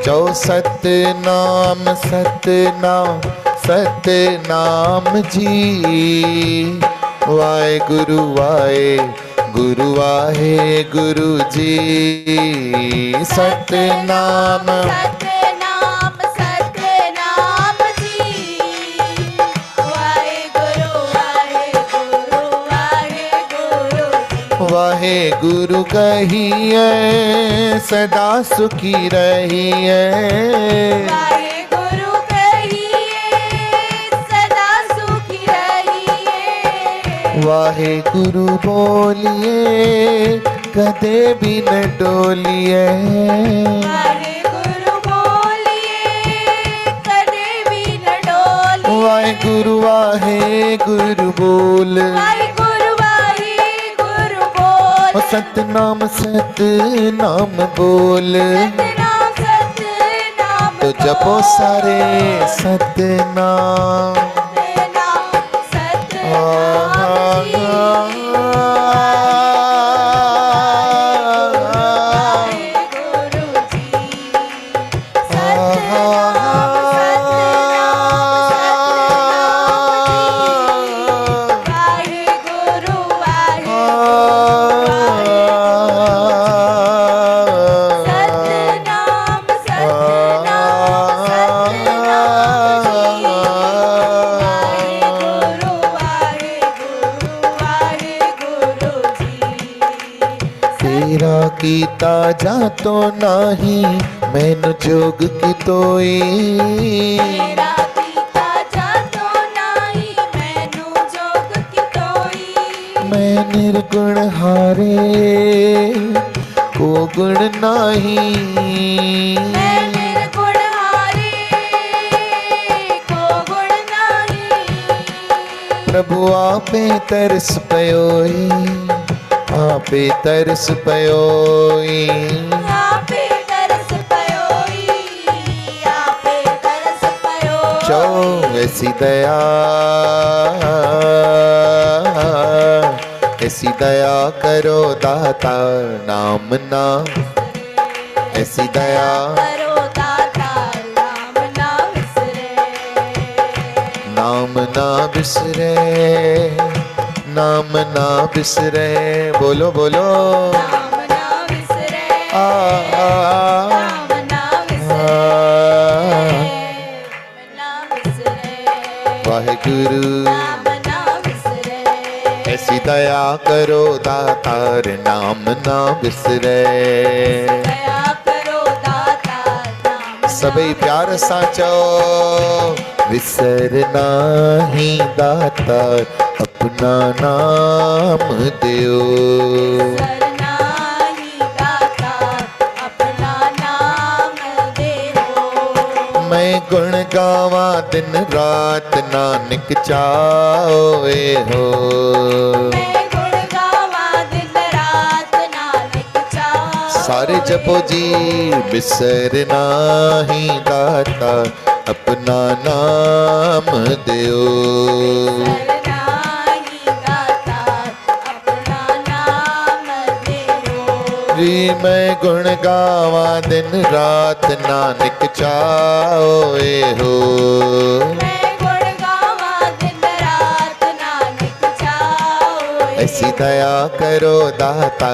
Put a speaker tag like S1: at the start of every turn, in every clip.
S1: चौ सतनाम सतनाम सतनाम जी। वाहेगुरु वाहेगुरु वाहेगुरु जी। सतनाम
S2: सतनाम सतनाम जी। वाहेगुरु वाहेगुरु वाहेगुरु जी।
S1: वाहेगुरु कहिए सदा सुखी रहिए।
S2: वाहेगुरु कहिए सदा सुखी रहिए।
S1: वाहेगुरु बोलिए कदे भी न डोलिए।
S2: वाहेगुरु बोलिए कदे भी न डोलिए।
S1: वाहेगुरु वाहेगुरु बोल।
S2: वाहेगुरु वाहेगुरु बोल।
S1: सतनाम सतनाम बोल।
S2: सतनाम सतनाम
S1: तो जपो
S2: बोल।
S1: सारे सतनाम।
S2: सतनाम सतनाम जी। वाहेगुरु जी। सतनाम सतनाम सतनाम जी। वाहेगुरु सतनाम सतनाम सतनाम जी। वाहेगुरु वाहेगुरु जी।
S1: तेरा कीता जातो नाही मैनु जोग की तोई।
S2: तेरा कीता जातो नाही मैनू जोग की तोई।
S1: मैं निर्गुण हारे को गुण नाही।
S2: मैं निर्गुण हारे को गुण नाही।
S1: प्रभु आपे तरस पयोई आपे तरस पयोई।
S2: आपे तरस पयोई आपे तरस पयोई।
S1: चो ऐसी दया ऐसी दया करो दाता नाम ना। ऐसी दया
S2: करो दाता नाम ना विसरे।
S1: नाम ना बिसरे नाम ना बिसरे। बोलो बोलो
S2: नाम ना विसरे। नाम ना विसरे।
S1: वाहेगुरु
S2: नाम ना विसरे।
S1: ऐसी दया करो दातार नाम ना बिसरे।
S2: दया करो दाता नाम ना
S1: सभी प्यार साचो विसरना ही दातार अपना नाम दियो।
S2: सरना ही दाता अपना नाम देहो।
S1: मैं गुण गावा दिन रात नानक चाओए हो।
S2: मैं गुण गावा दिन रात नानक चाहो।
S1: सारे जपो जी बिसरना ही दाता अपना नाम दियो।
S2: सरना ही दाता अपना नाम देहो।
S1: जी मैं गुण गावा दिन रात नानक चाओए हो।
S2: मैं गुण गावा दिन रात नानक चाहो।
S1: ऐसी दया करो दाता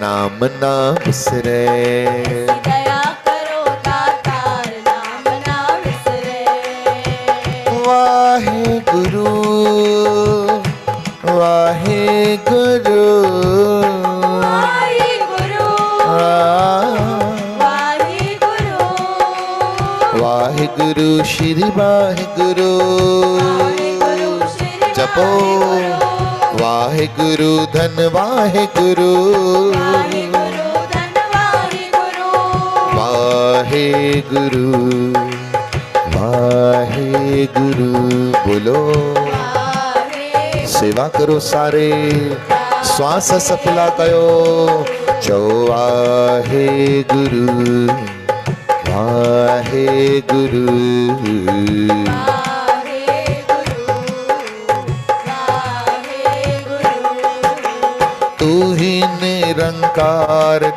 S1: नाम ना बिसरे।
S2: दया करो दातार नाम ना विसरे।
S1: वाहेगुरु वाहेगुरु
S2: वाहेगुरु वाहेगुरु
S1: वाहेगुरु श्री वाहेगुरु।
S2: वाहेगुरु श्री
S1: जपो वाहेगुरु धन वाहेगुरु।
S2: वाहेगुरु धन वाहेगुरु।
S1: वाहेगुरु वाहेगुरु बोलो। सेवा करो सारे श्वास सफला कयो। चो वाहेगुरु वाहेगुरु। तू ही निरंकार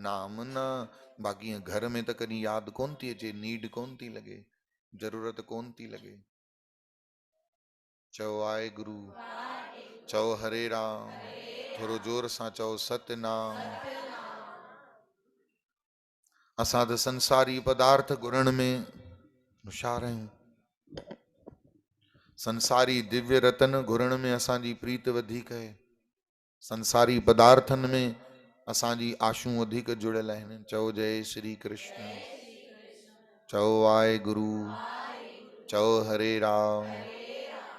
S1: नाम न बाक़ी घर में त कॾहिं यादि कोन थी अचे, नीड कोन थी लॻे, ज़रूरत कोन थी लॻे। चओ आहे गुरु, चओ हरे राम, थोरो जोर सां चओ सतनाम। असां त संसारी पदार्थ घुरण में होशियार आहियूं, संसारी दिव्य रतन घुरण में असांजी प्रीत वधीक आहे, संसारी पदार्थनि में असांजी आशूं वधीक जुड़ियल आहिनि। चओ जय श्री कृष्ण, चओ आहे गुरु, चओ हरे राम,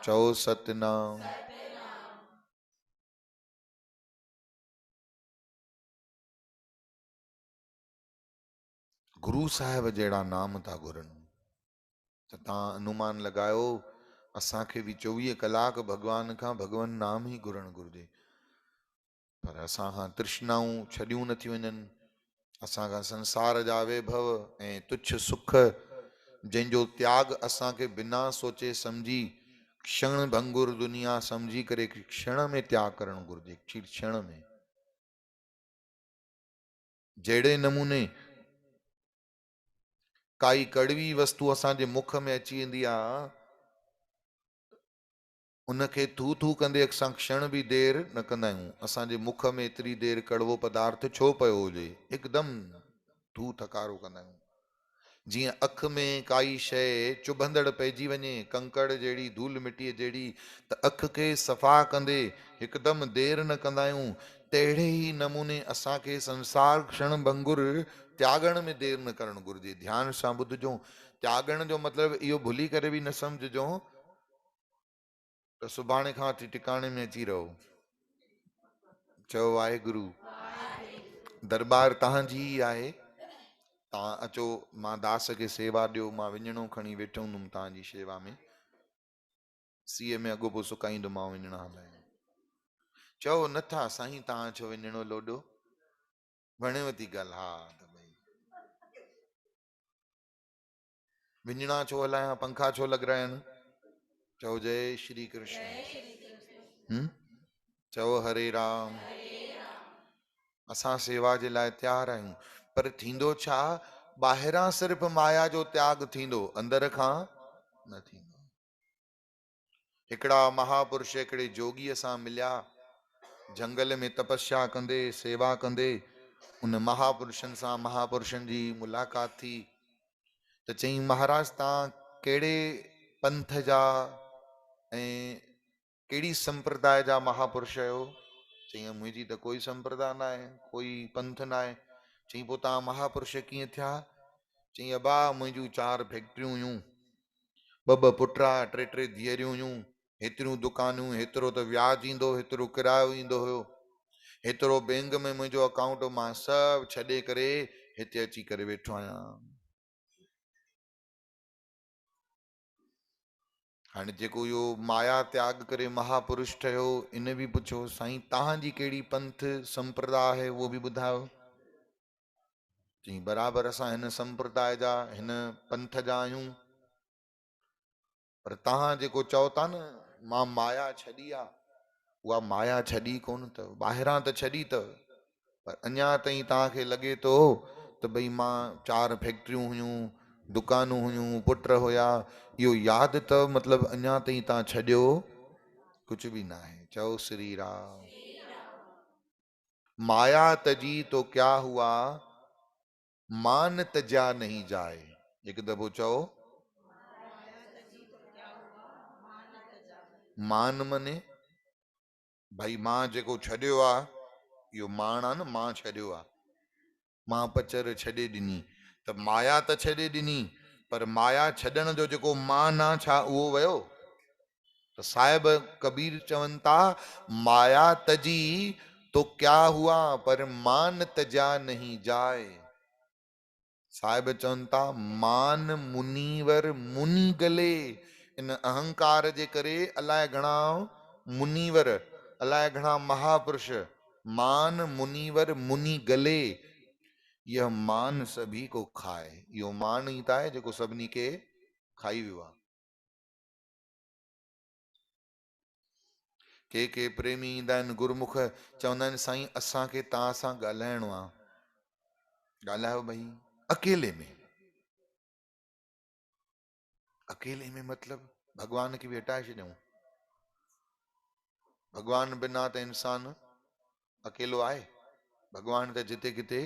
S1: चओ सतनाम। गुरु साहिब जहिड़ा नाम था घुरनि त तव्हां अनुमान लॻायो असांखे बि 24 कलाक भॻवान खां भॻवान नाम ई घुरणु घुरिजे। पर असां खां तृष्णाऊं छॾियूं नथियूं वञनि, असां खां संसार जा वैभव ऐं तुच्छ सुख जंहिंजो त्याग असांखे बिना सोचे सम्झी क्षण भंगुर दुनिया सम्झी करे क्षण में त्याग करणु घुरिजे, क्षण में। जहिड़े नमूने काई कड़वी वस्तु असांजे मुख में अची वेंदी आहे, उनखे थू थू कंदे असां क्षण बि देर न कंदा आहियूं। असांजे मुख में एतिरी देर कड़वो पदार्थ छो पियो हुजे, हिकदमि थू थकारो कंदा आहियूं। जीअं अख में काई शइ चुभंदड़ पइजी वञे, कंकड़ जहिड़ी, धूल मिटीअ जहिड़ी, त अख खे सफ़ा कंदे हिकदमि देर न कंदा आहियूं। तहिड़े ई नमूने असांखे संसार क्षण भंगुर त्यागण में देर न करणु घुरिजे। ध्यान सां ॿुधिजो, त्यागण जो मतिलबु इहो भुली करे बि न सम्झिजो त सुभाणे खां टिकाणे में अची रहो। चओ आहे गुरु, दरबार तव्हांजी ई आहे, तव्हां अचो, मां दास खे सेवा ॾियो, मां विञिणो खणी वेठो हूंदुमि तव्हांजी शेवा में, सीअ में अॻोपो सुकाईंदोमांव विञिणा हलाए। चओ नथा साईं तव्हां छो विञिणो लोॾो, वणेव थी ॻाल्हि, हा त भई विञिणा छो हलायां, पंखा छो लॻराइनि। चओ जय श्री कृष्ण, चओ हरे राम। असां सेवा जे लाइ तयारु आहियूं, पर थींदो छा, ॿाहिरां सिर्फ़ु माया जो त्याग थींदो, अंदर खां न थींदो। हिकिड़ा महापुरुष हिकिड़े जोगीअ सां मिलिया, जंगल में तपस्या कंदे सेवा कंदे उन महापुरुषनि सां महापुरुषनि जी मुलाक़ात थी त चईं महाराज तव्हां कहिड़े पंथ जा ऐं कहिड़ी संप्रदाय जा महापुरुष आहियो। चईं मुंहिंजी त कोई संप्रदाय न आहे, कोई पंथ न आहे। चईं पोइ तव्हां महापुरुष कीअं थिया। चईं अबा मुंहिंजूं 4 फैक्ट्रियूं हुयूं, 2 पुटा 3 धीअरियूं हुयूं, हेतिरियूं दुकानूं, हेतिरो त व्याज ईंदो, हेतिरो किरायो ईंदो हुयो, हेतिरो बैंक में मुंहिंजो अकाउंट, मां सभु छॾे करे हिते अची करे वेठो आहियां। हाणे जेको इहो माया त्याग करे महापुरुष ठहियो, इन बि पुछो साईं तव्हांजी कहिड़ी पंथ संप्रदाय आहे उहो बि ॿुधायो। चईं बराबरि असां हिन संप्रदाय जा, हिन पंथ जा आहियूं, पर तव्हां जेको चओ था न मां माया छॾी आहे, उहा माया छॾी कोन अथव, ॿाहिरां त छॾी अथव, पर अञा ताईं तव्हांखे लॻे थो त भई मां 4 फैक्ट्रियूं हुयूं, दुकानूं हुयूं, पुट हुया, इहो यादि अथव, मतिलबु अञा ताईं तव्हां छॾियो कुझु बि न आहे। चओ श्री राम। माया तजी तो क्या हुआ, मान तजा नहीं जाए। हिकु दफ़ो चओ, मान मने भाई मां जेको छॾियो आहे, इहो मान आहे न, मां छॾियो आहे, मां पचर छॾे ॾिनी, त माया त छॾे ॾिनी, पर माया छॾण जो जेको मान आहे छा उहो वियो। तो साहिब कबीर चवनि था माया तजी तो क्या हुआ पर मान तजा नहीं जाए। साहिब चवनि था मान मुनीवर मुनी गले, इन अहंकार जे करे अलाए घणा मुनीवर, अलाए घणा महापुरुष, मान मुनीवर मुनी गले, यह मान सभी को खाए। इहो मान ई त आहे जेको सभिनी खे खाई वियो आहे। के प्रेमी ईंदा आहिनि गुरमुख, चवंदा आहिनि साईं असांखे तव्हां सां ॻाल्हाइणो आहे। ॻाल्हायो भई अकेले में। अकेले में मतलब भगवान खे बि हटाए छॾियऊं। भगवान बिना त इंसान अकेलो आहे। भगवान त जिते किथे।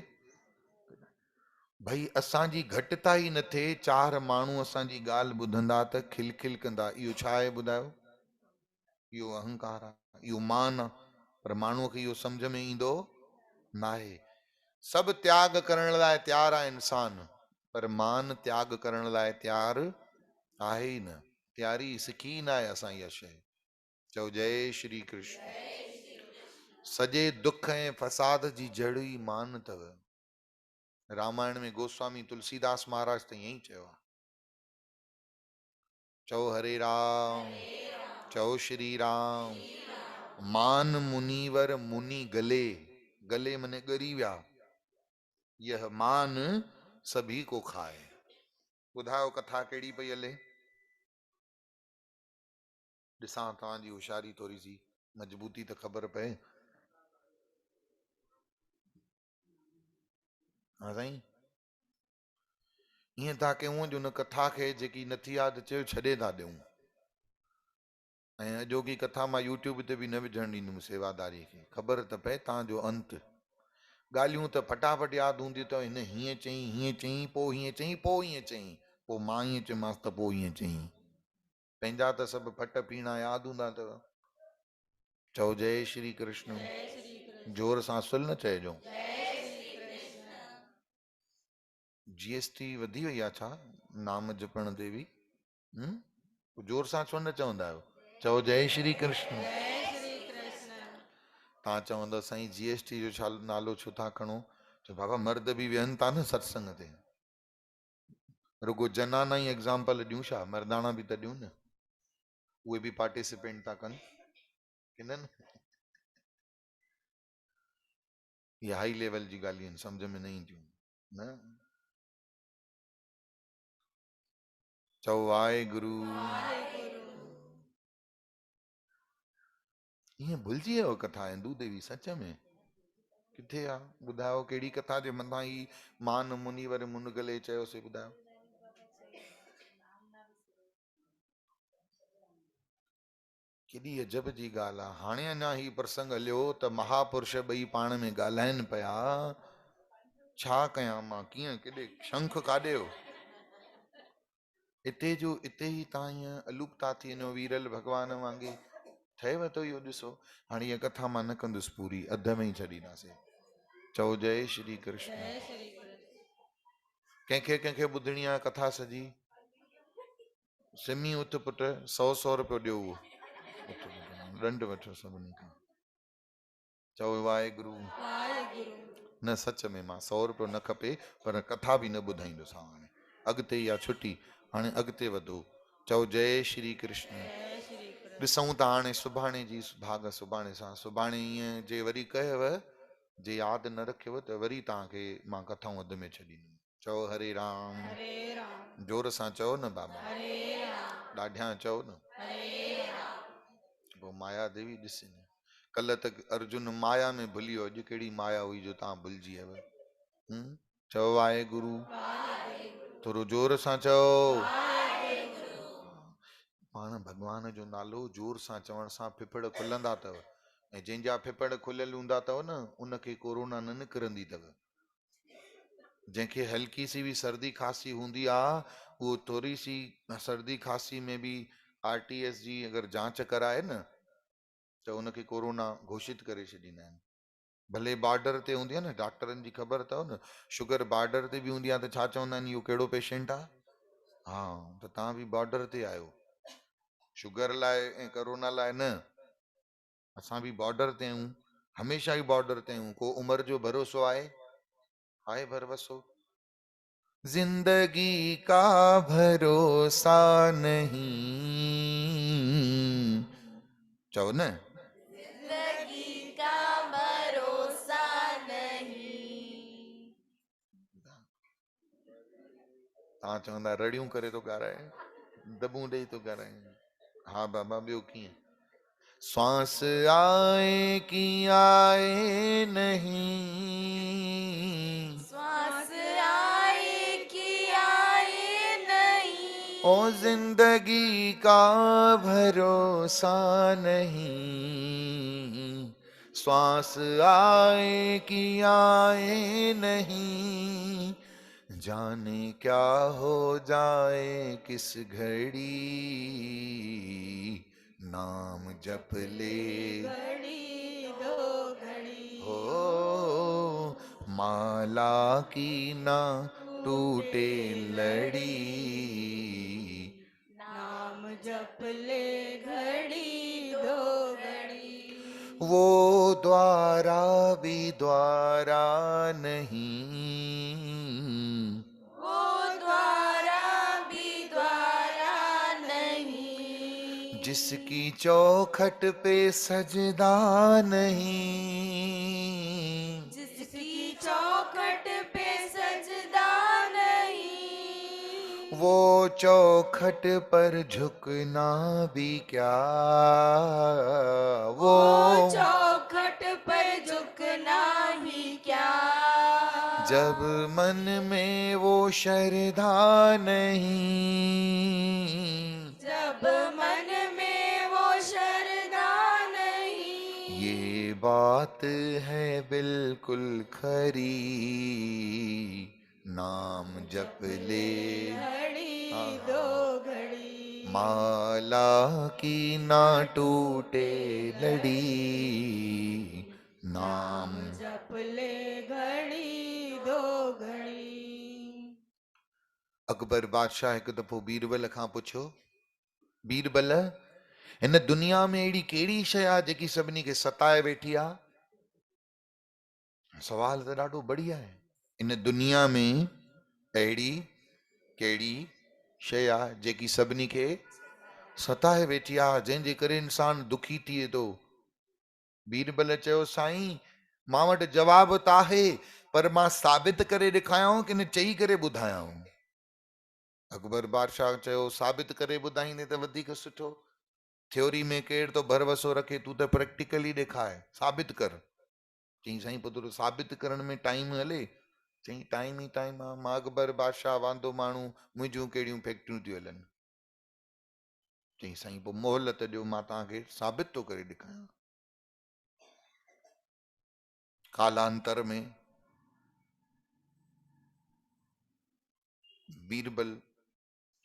S1: भई असांजी घटिताई न थिए, चार माण्हू असांजी ॻाल्हि ॿुधंदा त खिलखिल कंदा, इहो छा आहे ॿुधायो? इहो अहंकार आहे, इहो मान आहे। पर माण्हूअ खे इहो सम्झ में ईंदो नाहे। सभु त्याग करण लाइ तयारु आहे इंसान, पर मान त्याग करण लाइ तयारु आहे ई न। तयारी सिखी न आहे असां इहा शइ। चओ जय श्री कृष्ण। सॼे दुख ऐं फसाद जी जड़ ई मान अथव। रामायण में गोस्वामी तुलसीदास महाराज त ईअं ई चयो आहे। चओ हरे राम, चओ श्री राम। मान मुनीवर मुनि गले, गले मने ॻरी विया। यह मान सभी को खाए। ॿुधायो कथा कहिड़ी पई हले? ॾिसां तव्हांजी होशियारी थोरी सी मजबूती त ख़बर पए। हा साईं, ईअं था कयूं जो न कथा खे जेकी नथी यादि अचे छॾे था ॾियूं। ऐं अॼोकी कथा मां यूट्यूब ते बि न विझणु ॾींदुमि सेवादारी खे, ख़बर त पए तव्हांजो अंत। ॻाल्हियूं त फटाफट यादि हूंदियूं अथव, हिन हीअं चई, हीअं चई, पोइ हीअं चई, पोइ हीअं चई, पोइ मां हीअं चयोमांसि त पोइ हीअं चई। पंहिंजा त सभु फट पीणा यादि हूंदा अथव। चओ जय श्री कृष्ण। जोर सां सुल न चइजो। GST वधी वई आहे छा नाम जपण ते बि? जोर सां छो न चवंदा आहियो? चओ जय श्री कृष्ण। तव्हां चवंदव साईं GST जो छा नालो छो था खणो? चओ बाबा मर्द बि वेहनि था न सत्संग ते। रुगो जनाना ई एग्जाम्पल ॾियूं छा? मर्दाना बि त ॾियूं न, उहे बि पार्टिसिपेट था कनि की न? ये हाई लेवल जी ॻाल्हियूं आहिनि, सम्झ में न ईंदियूं न। चओ वाहेगुरु। ईअं भुलिजी वियो कथा इंदू देवी सच में? किथे आहे ॿुधायो? कहिड़ी कथा जे मथां ई मान मुनिवर मुनगले चयोसीं ॿुधायो? केॾी अजब जी ॻाल्हि आहे। हाणे अञा ही प्रसंग हलियो त महापुरुष ॿई पाण में ॻाल्हाइनि पिया, छा कयां मां, कीअं, केॾे शंख काॾे हो? हिते जो हिते ई तव्हां ईअं अलुप्ता थी वञो वीरल भॻवान वांगुरु ठहेव थो इहो ॾिसो। हाणे इहा कथा मां न कंदुसि पूरी, अध में ई छॾींदासीं। चओ जय श्री कृष्ण। कंहिंखे कंहिंखे ॿुधणी आहे कथा सॼी? सिमी उथ पुट, 100 रुपयो ॾियो उहो, ॾंड वठो सभिनी खां। चओ वाहेगुरु। न सच में मां 100 रुपयो न खपे, पर कथा बि न ॿुधाईंदुसि हाणे। अॻिते इहा छुटी, हाणे अॻिते वधो। चओ जय श्री कृष्ण। ॾिसूं था हाणे सुभाणे जी भाग सुभाणे सां। सुभाणे ईअं जे वरी कयव, जे यादि न रखियव त वरी तव्हांखे मां कथाऊं अध में छॾींदुमि। चओ हरे राम। जोर सां चओ न बाबा। ॾाढियां चओ न। पोइ माया देवी ॾिसे न, कल्ह त अर्जुन माया में भुली वियो, अॼु कहिड़ी माया हुई जो तव्हां भुलिजी वियव? चओ वाहेगुरु। थोरो जोर सां चओ। पाण भॻवान जो नालो जोर सां चवण सां फिफड़ खुलंदा अथव, ऐं जंहिंजा फिफड़ खुलियल हूंदा अथव न, उनखे कोरोना न निकिरंदी अथव। जंहिंखे हल्की सी भी सर्दी खांसी हूंदी आहे, उहो थोरी सी सर्दी खांसी में भी RTS जी अगरि जांच कराए न, त उनखे कोरोना घोषित करे छॾींदा आहिनि। भले बॉर्डर ते हूंदी आहे न, डॉक्टरनि जी ख़बर अथव न, शुगर बॉर्डर ते बि हूंदी आहे त छा चवंदा आहिनि, इहो कहिड़ो पेशेंट आहे? हा, त तव्हां बि बॉर्डर ते आहियो, शुगर लाइ ऐं कोरोना लाइ न। असां बि बॉर्डर ते आहियूं, हमेशह ई बॉर्डर ते आहियूं। को उमिरि जो भरोसो आहे भरवसो? जिंदगी का भरोसा नहीं। चओ न।
S2: जिंदगी का भरोसा नहीं।
S1: तव्हां चवंदा रड़ियूं करे थो ॻाल्हाए, दॿूं ॾेई थो ॻाल्हाए। हा बाबा ॿियो कीअं? श्वास आए कि आए नहीं,
S2: श्वास
S1: ओ जिंदगी का भरोसा नहीं, श्वास आए कि आए नहीं, जाने क्या हो जाए किस घड़ी, नाम जप ले
S2: घड़ी दो घड़ी
S1: हो, माला की ना टूटे लड़ी,
S2: नाम जप ले घड़ी दो घड़ी
S1: वो द्वारा भी द्वारा नहीं,
S2: वो द्वारा भी द्वारा नहीं
S1: जिसकी चौखट पे सजदा नहीं,
S2: जिसकी चौखट पे सजदा नहीं
S1: वो चौखट पर झुकना भी क्या,
S2: वो
S1: वो
S2: चौखट पर झुकना ही क्या
S1: जब मन में वो श्रद्धा नहीं,
S2: जब मन में वो श्रद्धा नहीं
S1: ये बात है बिल्कुल खरी, नाम जप ले
S2: घड़ी दो घड़ी
S1: माला की ना टूटे लड़ी, नाम
S2: जप ले घड़ी दो घड़ी
S1: अकबर बादशाह हिकु दफ़ो बीरबल खां पुछियो, बीरबल हिन दुनिया में अहिड़ी कहिड़ी शइ आहे जेकी सभिनी खे सताए वेठी आहे? सवाल त ॾाढो बढ़िया आहे। इन दुनिया में अहिड़ी कहिड़ी शइ आहे जेकी सभिनी खे सताए वेठी आहे, जंहिंजे करे इंसान दुखी थिए थो? बीरबल चयो, साईं मां वटि जवाब त आहे, पर मां साबित करे ॾेखारियांव कि न चई करे ॿुधायांव? अकबर बादशाह चयो, साबित करे ॿुधाईंदे त वधीक सुठो। थ्योरी में केरु तो भरवसो रखे, तूं त प्रैक्टिकली ॾेखार, साबित कर। चई, साईं पोइ थोरो साबित करण में टाइम हले? चई, टाइम ई टाइम आहे, मां अकबर बादशाह वांदो माण्हू, मुंहिंजूं कहिड़ियूं फैक्ट्रियूं थियूं हलनि। चई, साईं पोइ मोहलत ॾियो, मां तव्हांखे साबित थो करे ॾेखारियां। कालांतर में बीरबल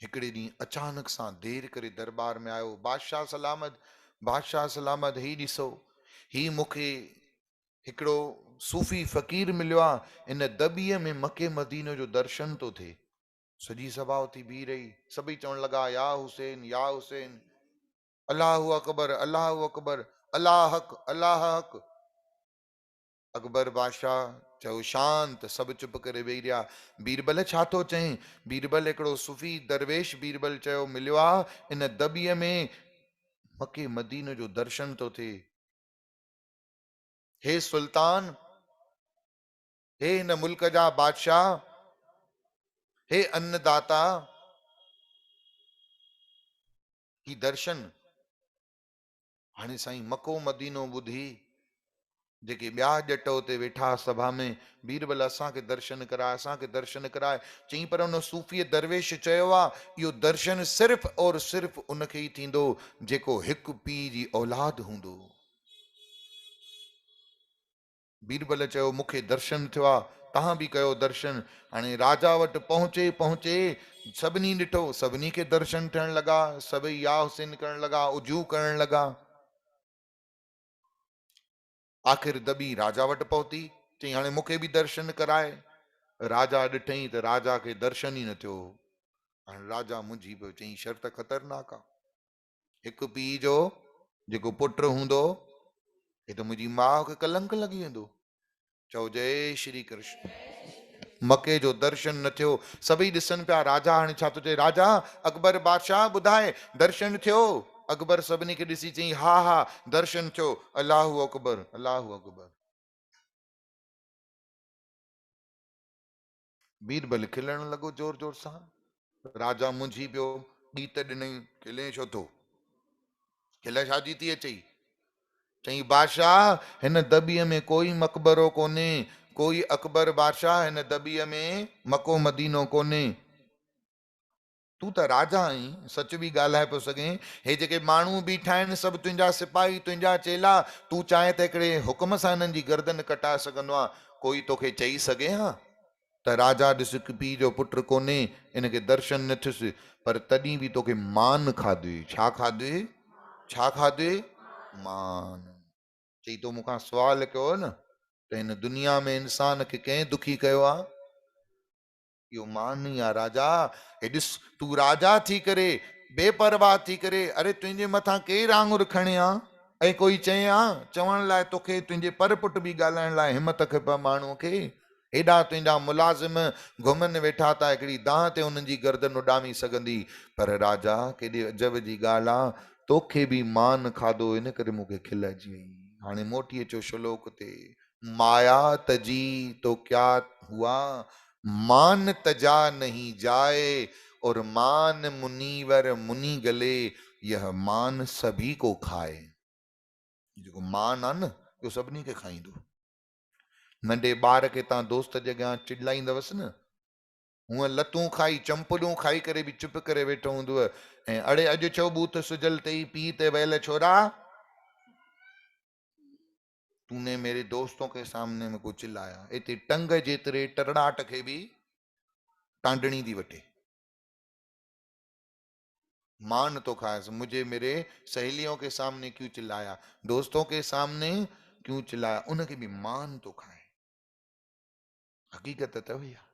S1: हिकिड़े ॾींहुं अचानक सां देर करे दरबार में आयो। बादशाह सलामत, बादशाह सलामत, ही ॾिसो, ही मूंखे हिकिड़ो सूफ़ी फ़कीर मिलियो आहे, इन दॿीअ में मके मदीने जो दर्शन थो थिए। सॼी सभा उथी बीह रही, सभई चवण लॻा, या हुसैन या हुसैन, अल्लाहु अकबर अल्लाहु अकबर, अल्लाह हक अल्लाह हक। अकबर बादशाह चयो, शांत, सभु चुप करे वेही रहिया। बीरबल छा थो चईं? बीरबल हिकिड़ो सूफ़ी दरवेश बीरबल चयो, मिलियो आहे, इन दॿीअ में मके मदीने जो दर्शन थो थिए। हे सुल्तान, हे हिन मुल्क जा बादशाह, हे अन्नदाता, ही दर्शन। हाणे साईं मको मदीनो ॿुधी जेके ॿिया ॼट उते वेठा सभा में, बीरबल असांखे दर्शन कराए, असांखे दर्शन कराए। चई, पर उन सूफ़ीअ दरवेश चयो आहे, इहो दर्शन सिर्फ़ और सिर्फ़ उनखे ई थींदो जेको हिकु पीउ जी औलाद हूंदो। बीरबल चयो, मूंखे दर्शन थियो आहे, तव्हां बि कयो दर्शन। हाणे राजा वटि पहुचे पहुचे सभिनी ॾिठो, सभिनी खे दर्शन थियण लॻा, सभई या हुसैन करण लॻा, उजू करण लॻा। आख़िर दॿी राजा वटि पहुती। चई, हाणे मूंखे बि दर्शन कराए। राजा ॾिठई त राजा खे दर्शन ई न थियो। हाणे राजा मुंझी पियो, चई, शर्त ख़तरनाक आहे। हिकु पीउ जो जेको पुट हूंदो, हे त मुंहिंजी माउ खे कलंक लॻी वेंदो। चओ जय श्री कृष्ण। मके जो दर्शन न थियो। सभई ॾिसनि पिया राजा हाणे छा थो चए। राजा, अकबर बादशाह ॿुधाए, दर्शन थियो? अकबर सभिनी खे ॾिसी चई, हा हा दर्शन थियो, अल्लाहु अकबर अल्लाहु अकबर। बीरबल खिलण लॻो जोर जोर सां। राजा मुंझी पियो, ॾीत ॾिनई, खिले छो थो? खिल छाजी थी अचई? चई, बादशाह हिन दॿीअ में कोई मकबरो कोन्हे, कोई अकबर बादशाह हिन दॿीअ में मको मदीनो कोन्हे। तूं त राजा आहीं, सच बि ॻाल्हाए पियो सघें। हे जेके माण्हू बीठा आहिनि सभु तुंहिंजा सिपाही, तुंहिंजा चेला, तूं चाहे त हिकिड़े हुकुम सां हिननि जी गर्दन कटाए सघंदो आहे। कोई तोखे चई सघे हा त राजा ॾिस पीउ जो पुटु कोन्हे, इनखे दर्शन न थियुसि, पर तॾहिं बि तोखे मान खाधे। छा खाधे? छा खाधे? मान। चई तो मूंखां सुवाल कयो न त हिन दुनिया में इंसान खे कंहिं दुखी कयो आहे? इहो मान ई आहे राजा। हे ॾिस, तूं राजा थी करे, बेपरवाह थी करे, अरे तुंहिंजे मथां केरु आङुर खणे आ? ऐं कोई चए हा चवण लाइ तोखे, तुंहिंजे पर पुट बि ॻाल्हाइण लाइ हिमत खपे माण्हूअ खे? हेॾा तुंहिंजा मुलाज़िम घुमनि वेठा था, हिकिड़ी दाह ते उन्हनि जी गर्दन उॾामी सघंदी। पर राजा, केॾे अजब जी ॻाल्हि आहे, तोखे बि मान खाधो, इन करे मूंखे खिल अची वई। हाणे मोटी अचो श्लोक ते। माया तजी तो क्या हुआ, मान तजा नहीं जाए, और मान मुनीवर मुनि गले, यह मान सभी को खाए। जेको मान आहे न, इहो सभिनी खे खाईंदो। नंढे ॿार खे तव्हां दोस्त जे अॻियां चिड़लाईंदवसि न, हूअं लतूं खाई चंपलूं खाई करे बि चुप करे वेठो हूंदव। ऐं अड़े अॼु छो बूथ सुजल तई, पी ते वयल छोरा, तूने मेरे दोस्तों के सामने में को चिल्लाया। इते टंग जेतिरे टरड़ाट खे बि टांडणी थी वठे। मान तो खाएस, मुझे मेरे सहेलियों के सामने क्यों चिल्लाया, दोस्तों के सामने क्यों चिल्लाया, उनखे बि मान तो खाए। हकीकत त भैया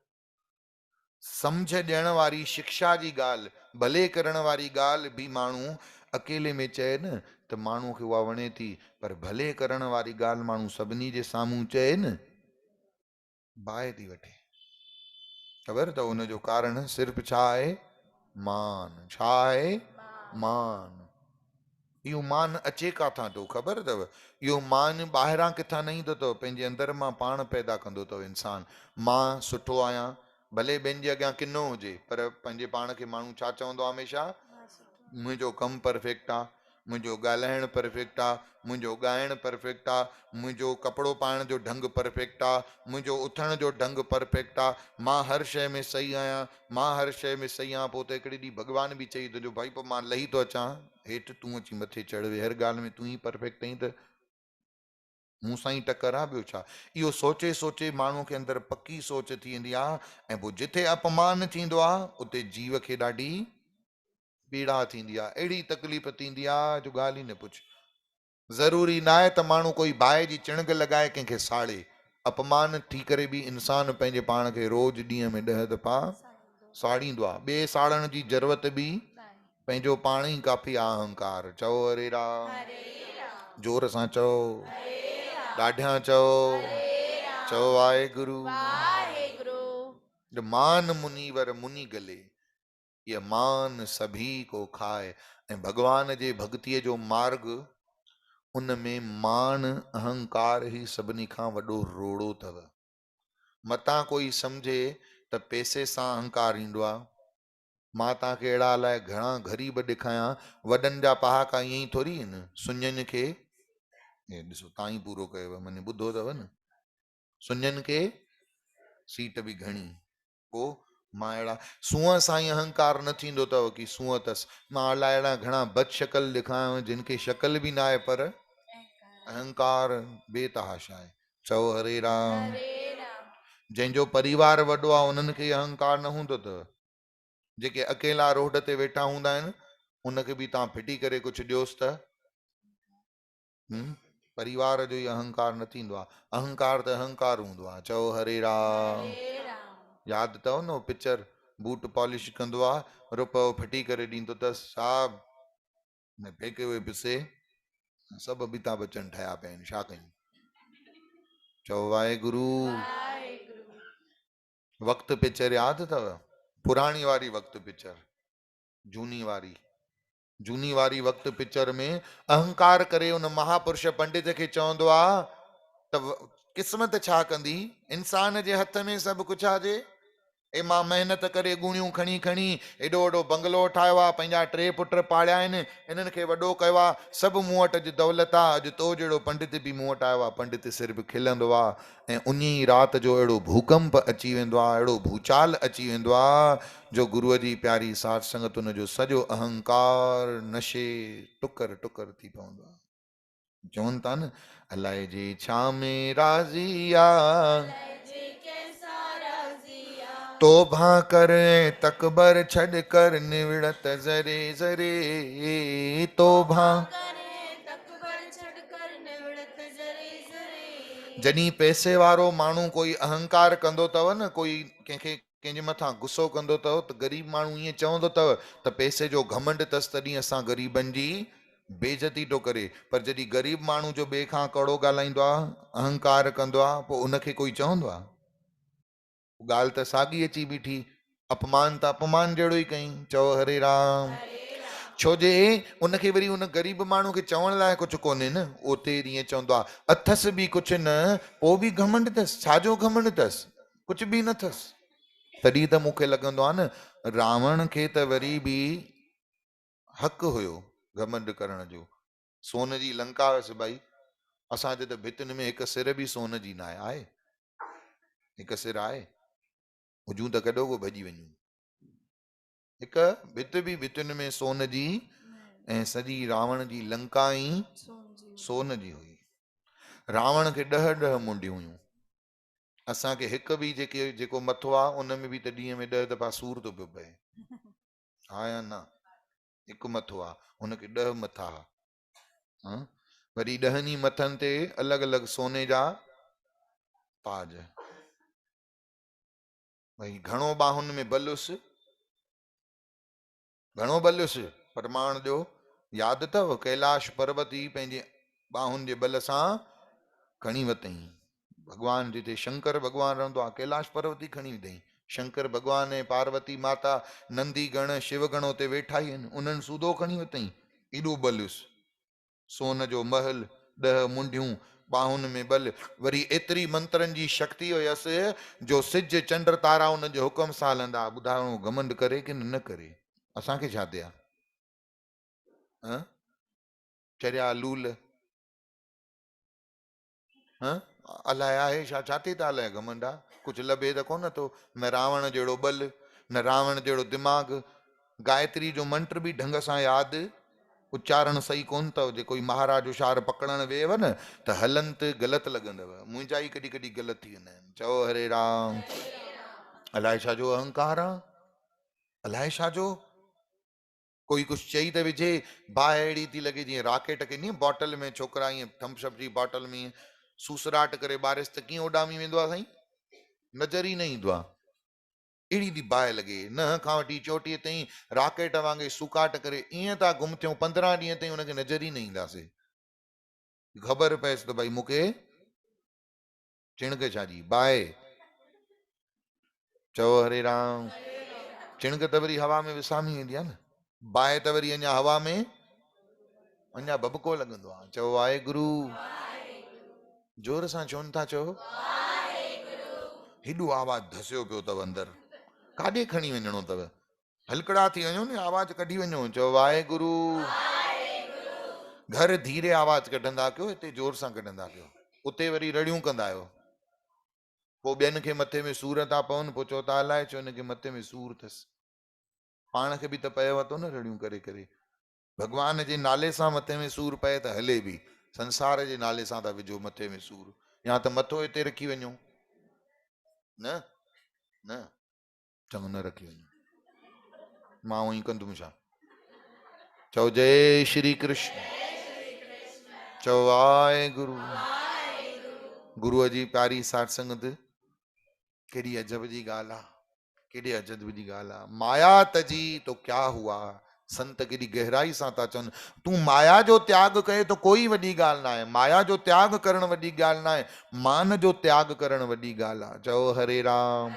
S1: समझ ॾियण वारी शिक्षा जी ॻाल्हि, भले करण वारी ॻाल्हि बि माण्हू अकेले में चए न त माण्हूअ खे उहा वणे थी, पर भले करण वारी ॻाल्हि माण्हू सभिनी जे साम्हूं चए न, बाहि थी वठे। ख़बर अथव हुनजो कारण सिर्फ़ु छा आहे? मान। छा आहे? मान। इहो मान अचे काथां थो ख़बर अथव? इहो मान ॿाहिरां किथां न ईंदो अथव, पंहिंजे अंदर मां पाण पैदा कंदो अथव इंसान। मां सुठो आहियां, भले ॿियनि जे अॻियां किनो हुजे, पर पंहिंजे पाण खे माण्हू छा चवंदो आहे हमेशह? मुंहिंजो कमु परफेक्ट आहे, मुंहिंजो ॻाल्हाइण परफेक्ट आहे, मुंहिंजो ॻाइण परफेक्ट आहे, मुंहिंजो कपिड़ो पाइण जो ढंग परफेक्ट आहे, मुंहिंजो उथण जो ढंग परफेक्ट आहे, मां हर शइ में सही आहियां, मां हर शइ में सही आहियां। पोइ त हिकिड़े ॾींहुं भॻवान बि चई तुंहिंजो भाई, पोइ मां लही थो अचां हेठि, तूं अची मथे चढ़ वे, हर ॻाल्हि में तूं ई परफेक्ट आहीं त मूं सां ई टकर आहे, ॿियो छा? इहो सोचे सोचे माण्हूअ खे अंदरि पकी सोच थी वेंदी आहे। ऐं पोइ जिथे अपमान थींदो आहे उते जीव खे ॾाढी पीड़ा थींदी आहे, अहिड़ी तकलीफ़ थींदी आहे जो ॻाल्हि ई न पुछ। ज़रूरी न आहे त माण्हू कोई बाहि जी चिणग लॻाए कंहिंखे साड़े, अपमान थी करे बि इंसान पंहिंजे पाण खे रोज़ ॾींहं में 10 दफ़ा साड़ींदो आहे। ॿिए साड़ण जी ज़रूरत बि पंहिंजो पाण ई काफ़ी आहे। अहंकार। चओ हरे राम, जोर सां चओ, ॾाढियां चओ, चओ वाहेगुरु। मान मुनीवर मुनि गले, ये मान सभी को खाए। ऐं भगवान जे भक्तीअ जो मार्ग, उन में मान अहंकार ई सभिनी खां वॾो रोड़ो अथव। मतां कोई सम्झे त पैसे सां अहंकार ईंदो आहे। मां तव्हांखे अहिड़ा अलाए घणा ग़रीब ॾेखारियां, वॾनि जा पहाका ईअं ई थोरी आहिनि। सुञनि खे, हे ॾिसो तव्हां ई पूरो कयुव, मने ॿुधो अथव न, सुञनि खे सीट बि घणी। पोइ मां अहिड़ा सूंहं सां ई अहंकार न थींदो अथव की सूंहं अथसि। मां अलाए अहिड़ा घणा बदशकल ॾेखारिया जिन खे शकल बि न आहे, पर अहंकार बेतहाशा आहे। चओ हरे राम। जंहिंजो परिवार वॾो आहे उन्हनि खे अहंकार न हूंदो अथव। जेके अकेला रोड ते वेठा हूंदा आहिनि उनखे बि तव्हां फिटी करे कुझु ॾियोसि त परिवार जो ई अहंकार न थींदो आहे। अहंकार त अहंकार हूंदो आहे। चओ हरे राम। यादि अथव न पिक्चर, बूट पॉलिश कंदो आहे, रुपयो फिटी करे ॾींदो अथसि, साहब न फेके हुए पिसे, सभु अमिताभ बच्चन ठहिया पिया आहिनि, छा कयूं? चओ वाहेगुरु। वक़्तु पिक्चर यादि अथव? पुराणी वारी वक़्तु पिक्चर, झूनी वारी वक़्तु पिक्चर में अहंकार करे उन महापुरुष पंडित खे चवंदो आहे त क़िस्मत छा कंदी, इंसान जे हथ में सभु कुझु आहे जे, ए मां महिनत करे गुणियूं खणी खणी एॾो वॾो बंगलो ठाहियो आहे, पंहिंजा 3 पुट पालिया आहिनि, इन्हनि खे वॾो कयो आहे, सभु मूं वटि अॼु दौलत आहे, अॼु तो जहिड़ो पंडित बि मूं वटि आयो आहे, पंडित सिर्फ़ु खिलंदो आहे ऐं उन राति जो अहिड़ो भूकंप अची वेंदो आहे, अहिड़ो भूचाल अची वेंदो आहे जो गुरूअ जी प्यारी साध संगत उनजो सॼो अहंकार नशे टुकर टुकर थी पवंदो आहे। चवनि था न, अलाए जे छा में राज़ी आहे तोबा कर तकबर छड़ कर निवड़त जरे जरे, तोबा जॾहिं पैसे वारो माण्हू कोई अहंकार कंदो अथव न, कोई कंहिंखे कंहिंजे मथां गुस्सो कंदो अथव त ग़रीब माण्हू ईअं चवंदो अथव त पैसे जो घमंड अथसि, तॾहिं असां ग़रीबनि जी बेइज़ती थो करे। पर जॾहिं ग़रीब माण्हू जो ॿिए खां कड़ो ॻाल्हाईंदो आहे, अहंकार कंदो आहे, पोइ उनखे कोई चवंदो आहे? ॻाल्हि त साॻी अची बीठी, अपमान त अपमान जहिड़ो ई कई। चओ हरे राम। छो जे उनखे वरी उन ग़रीब माण्हू खे चवण लाइ कुझु कोन्हे न, उते ईअं चवंदो आहे अथसि बि कुझु न, पोइ बि घमंड अथसि। छाजो घमंड अथसि? कुझु बि न अथसि। तॾहिं त मूंखे लॻंदो आहे न, रावण खे त वरी बि हक़ हुयो घमंड करण जो। सोन जी लंका हुयसि भाई, असांजे त भितुनि में हिकु सिर बि सोन जी न आहे, हिकु सिर आहे, हुजूं त कॾो को भॼी वञूं। हिकु भित बि भितुनि में सोन जी, ऐं सॼी रावण जी लंका ई सोन जी हुई। रावण खे 10 मुंडियूं हुयूं। असांखे हिकु बि जेको मथो आहे उन में बि त ॾींहं में 10 दफ़ा सूर थो पियो पए, हा या न? हिकु मथो आहे, हुनखे 10 मथा। वरी 10 ई मथनि ते अलॻि अलॻि सोने जा ताज। भई घणो बाहुनि में बलुसि, घणो बलुसि प्रमाण ॾियो। यादि अथव कैलाश पर्वत ई पंहिंजे बाहुनि जे बल सां खणी वतई। भॻवान जिते शंकर भॻवान रहंदो आहे, कैलाश पर्वत ई खणी वतई। शंकर भॻवान ऐं पार्वती माता, नंदी गण शिव गण उते वेठा ई आहिनि, उन्हनि सूदो खणी वतई। एॾो बलुसि, सोन जो महल, 10 मुंडियूं, बाहुनि में बल, वरी एतिरी मंत्रनि जी शक्ति हुयसि जो सिज चंड तारा उनजे हुकम सां हलंदा। ॿुधायो घमंड करे कि न करे? असांखे छा थिया? चरिया लूल, अलाए आहे छा, छाती था अलाए घमंड आहे? कुझु लभे त कोन थो। न रावण जहिड़ो बल, न रावण जहिड़ो दिमाग़। गायत्री जो मंत्र बि ढंग सां यादि, उच्चारण सही कोन अथव। जे कोई महाराज होशियार पकड़ण वेहव न त हलंत ग़लति लॻंदव। मुंहिंजा ई कॾहिं कॾहिं ग़लति थी वेंदा आहिनि। चओ हरे राम। अलाए छाजो अहंकार आहे, अलाए छाजो। कोई कुझु चई त विझे, बाहि अहिड़ी थी लॻे जीअं रॉकेट खे नी बॉटल में छोकिरा ईअं थम्सअप जी बॉटल में सूसराट करे बारिश त कीअं उॾामी वेंदो आहे साईं, नज़र ई न ईंदो आहे। अहिड़ी थी बाहि लॻे, न खां वठी चोटीअ ताईं रॉकेट वांगुरु सुकाट करे ईअं था गुम थियूं, 15 ॾींहं ताईं हुनखे नज़र ई न ईंदासीं। ख़बर पएसि त भई मूंखे चिणक छाजी बाहि। चओ हरे राम। चिणक त वरी हवा में विसामी वेंदी आहे न, बाहि त वरी अञा हवा में अञा भभको लॻंदो आहे। चओ वाहेगुरु। जोर सां छो नथा चओ? हेॾो आवाज़ धसियो पियो अथव अंदरि, काॾे खणी वञिणो अथव? हलकड़ा थी वञो न, आवाज़ कढी वञो। चओ वाहेगुरु। घर धीरे आवाज़ कढंदा कयो, हिते जोर सां कढंदा कयो। उते वरी रड़ियूं कंदा आहियो, पोइ ॿियनि खे मथे में सूर था पवनि, पोइ चओ था अलाए छो हिनखे मथे में सूर अथसि। पाण खे बि त पएव थो न रड़ियूं करे करे। भॻवान जे नाले सां मथे में सूर पए त हले बि, संसार जे नाले सां था विझो मथे में सूर, या त मथो हिते रखी वञो। न न चङो न रखी वञो, मां उहो ई कंदुमि छा। चओ जय श्री कृष्ण। चओ वाहेगुरु। गुरूअ जी प्यारी साध संगत, केॾी अजब जी ॻाल्हि आहे, केॾे अजब जी ॻाल्हि आहे। माया तजी तो क्या हुआ। संत केॾी गहराई सां था चवनि, तूं माया जो त्याग कयो त कोई वॾी ॻाल्हि न आहे। माया जो त्याग करण वॾी ॻाल्हि न आहे, मान जो त्याग करण वॾी ॻाल्हि आहे। चओ हरे राम।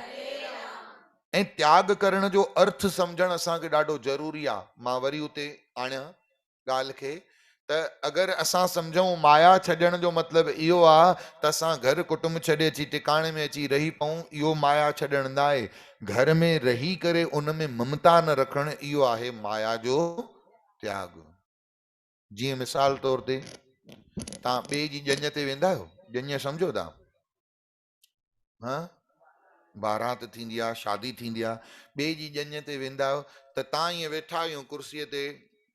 S1: ऐं त्याग करण जो अर्थ सम्झणु असांखे ॾाढो ज़रूरी आहे। मां वरी उते आणियां ॻाल्हि खे, त अगरि असां सम्झूं माया छॾण जो मतिलबु इहो आहे त असां घर कुटुंब छॾे अची टिकाणे में अची रही पऊं, इहो माया छॾण न आहे। घर में रही करे उन में ममता न रखणु, इहो आहे माया जो त्याग। जीअं मिसाल तौर ते तव्हां ॿिए जी ॼञ ते वेंदा आहियो, ॼञ सम्झो था? हा, बारात थींदी आहे, शादी थींदी आहे, ॿिए जी ॼञ ते वेंदा आहियो त तव्हां ईअं वेठा आहियूं कुर्सीअ ते,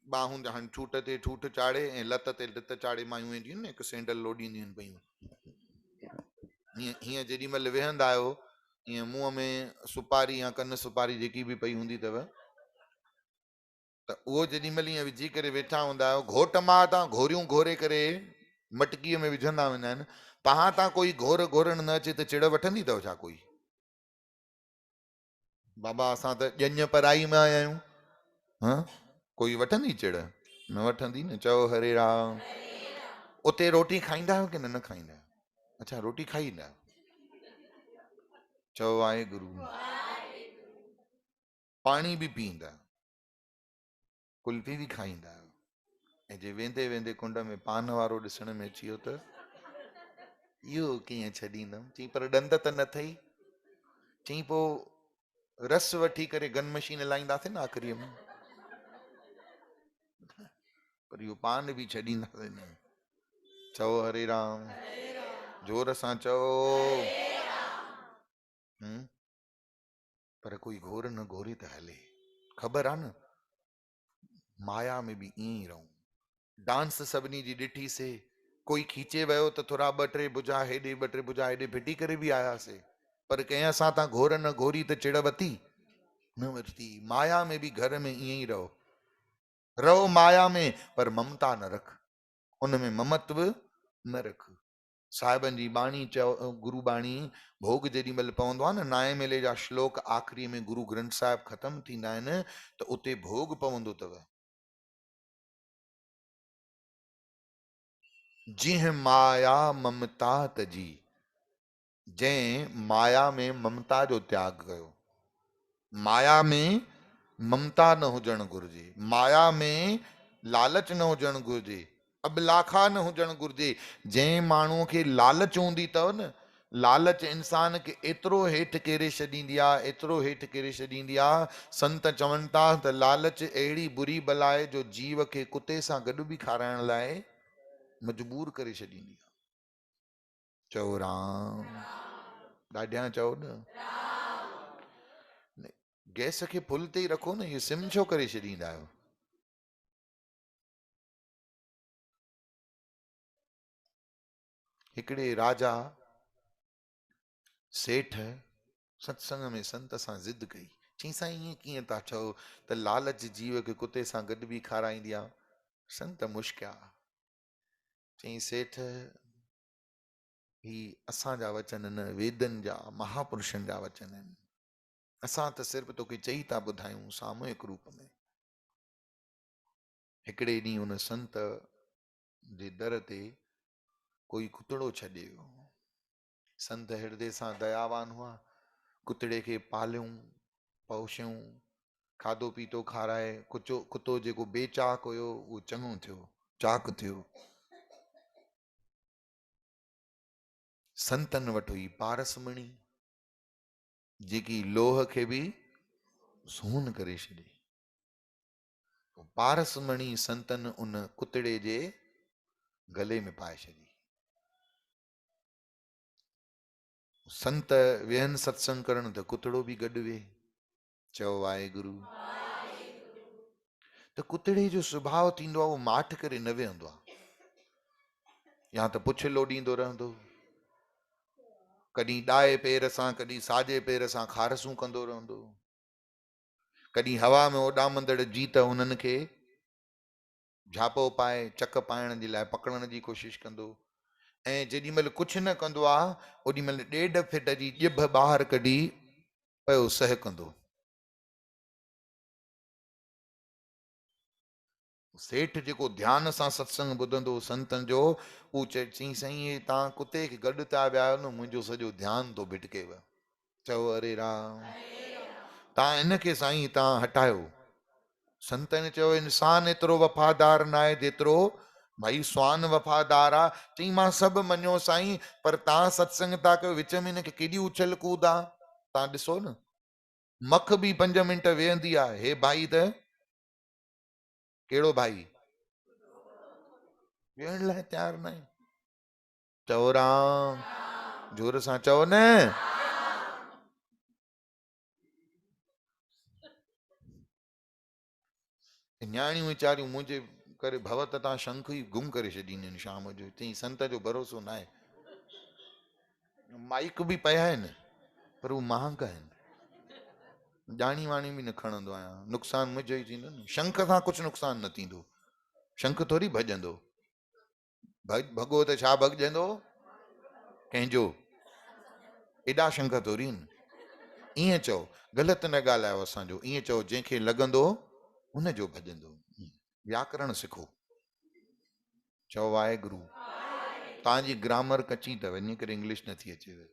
S1: ॿाहुनि जा हाणे ठूठ ते ठूठ चाढ़े ऐं लत ते लत चाढ़े मायूं वेंदियूं आहिनि न, हिकु सैंडल लोॾींदियूं आहिनि पयूं, हीअं हीअं जेॾी महिल वेहंदा आहियो, ईअं मुंहं में सुपारी या कन सुपारी जेकी बि पई हूंदी अथव, त उहो जेॾी महिल ईअं विझी करे वेठा हूंदा आहियो, घोट मां तव्हां घोरियूं घोरे करे मटकीअ में विझंदा वेंदा आहिनि, तव्हां तां कोई घोर घोरण न अचे त चिड़ वठंदी अथव छा कोई? बाबा असां त ॼञ पराई में आया आहियूं, हा, कोई वठंदी चिड़? न वठंदी न। चओ हरे राम। उते रोटी खाईंदा आहियो की न खाईंदा आहियो? अच्छा, रोटी खाईंदा आहियो। चओ वाहेगुरु। पाणी बि पीअंदा आहियो, कुल्फी बि खाईंदा आहियो, ऐं जे वेंदे वेंदे कुंड में पान वारो ॾिसण में अची वियो त इहो कीअं छॾींदुमि? चई पर ॾंद त न अथई। चई पोइ रस वठी करे गन मशीन लाहींदासीं न आख़िरीअ में, पर इहो पान बि छॾींदासीं न। चओ हरे राम, जोर सां चओ। पर कोई घोर न घोरे त हले, ख़बर आहे न, माया में बि ईअं ई रहूं। डांस सभिनी जी ॾिठीसीं, कोई खीचे वियो त थोरा ॿ टे भुजा हेॾे ॿ टे भुजा हेॾे फिटी करे बि आयासीं, पर कंहिं असां तां घोर न घोरी त चिड़ वती न वरिती। माया में बि घर में ईअं ई रहो, रहो माया में, पर ममता न रख, उन में ममत्व न रख। साहिबनि जी बाणी चओ, गुरु बाणी भोग जेॾी महिल पवंदो आहे न, नाए मेले जा श्लोक आख़िरी में गुरु ग्रंथ साहिब ख़तम थींदा आहिनि त उते भोग पवंदो अथव। जिह माया ममता तजी, जंहिं माया में ममता जो त्याग कयो। माया में ममता न हुजणु घुरिजे, माया में लालच न हुजणु घुरिजे, अबलाखा न हुजणु घुरिजे। जंहिं माण्हूअ खे लालच हूंदी अथव न, लालच इंसान खे एतिरो हेठि केरे छॾींदी आहे, एतिरो हेठि केरे छॾींदी आहे, संत चवनि था त लालच अहिड़ी बुरी बला आहे जो जीव खे कुते सां गॾु बि खाराइण लाइ मजबूर करे छॾींदी आहे। चओ राम। ॾाढियां चओ न। गैस खे फुल ते ई रखो न, इहो सिम छो करे छॾींदा आहियो? हिकिड़े राजा सेठ सत्संग में संत सां ज़िद कई, चई साईं ईअं कीअं था चओ त लालच जीव खे कुते सां गॾु बि खाराईंदी आहे? संत मुश्किया। चई सेठ, ही असांजा वचन न, वेदनि जा महापुरुषनि जा वचन आहिनि, असां त सिर्फ़ु तोखे चई था ॿुधायूं सामूहिक रूप में। हिकिड़े ॾींहुं हुन संत जे दर ते कोई कुतड़ो छॾे वियो। संत हृदय सां दयावान हुआ, कुतड़े खे पालियूं पोषियूं, खाधो पीतो खाराए, कुतो जेको बेचाक हुयो उहो चङो थियो, चाक थियो। संतनि वटि हुई पारसमणी, जेकी लोह खे बि सोन करे छॾे। पारसमणी संतन उन कुतड़े जे गले में पाए छॾी। संत वेहन सत्संग करण त कुतड़ो बि गॾु वेह। चओ वाहेगुरु। त कुतड़े जो स्वभाव थींदो आहे, उहो माठ करे न वेहंदो आहे, या त पुछ लोॾींदो रहंदो, कॾहिं ॾाए पेर सां कॾहिं साॼे पेर सां खारसूं कंदो रहंदो, कॾहिं हवा में ओॾामंदड़ जीत हुननि खे झापो पाए चक पाइण जे लाइ पकड़ण जी कोशिशि कंदो, ऐं जेॾी महिल कुझु न कंदो आहे ओॾी महिल 1.5 फीट जी ॼिभ ॿाहिरि कढी पियो सहकंदो। सेठ जेको ध्यान सां सत्संग ॿुधंदो संतनि जो, उहो चई साईं तव्हां कुते खे गॾु था विया आहियो न, मुंहिंजो सॼो ध्यानु थो भिटकेव। चओ हरे राम। तव्हां हिनखे साईं तव्हां हटायो। संतनि चयो इंसान एतिरो वफ़ादार न आहे जेतिरो भाई स्वान वफ़ादार आ, चई मां सभु मञो साईं, पर तव्हां सत्संग था कयो, विच में हिनखे केॾी उछल कूद आ। तव्हां ॾिसो न, मख बि 5 मिंट वेहंदी आहे, हे भाई त कहिड़ो भाई वेहण लाइ तयारु न आहे। चओ राम, जोर सां चओ न। न्याणियूं वीचारियूं मुंहिंजे करे भव त तव्हां शंख ई गुम करे छॾींदियूं आहिनि शाम जो, चई संत जो भरोसो न आहे। माइक बि पिया आहिनि पर उहे महांगा आहिनि, ॼाणी वाणी बि न खणंदो आहियां, नुक़सानु मुंहिंजो ई थींदो न। शंख सां कुझु नुक़सानु न थींदो, शंख थोरी भॼंदो, भॻो त छा भॼंदो कंहिंजो, एॾा शंख थोरी आहिनि। ईअं चओ, ग़लति न ॻाल्हायो असांजो, ईअं चओ जंहिंखे लॻंदो हुनजो भॼंदो। व्याकरण सिखो। चओ वाहेगुरु। तव्हांजी ग्रामर कची अथव, इन करे इंग्लिश नथी अचेव।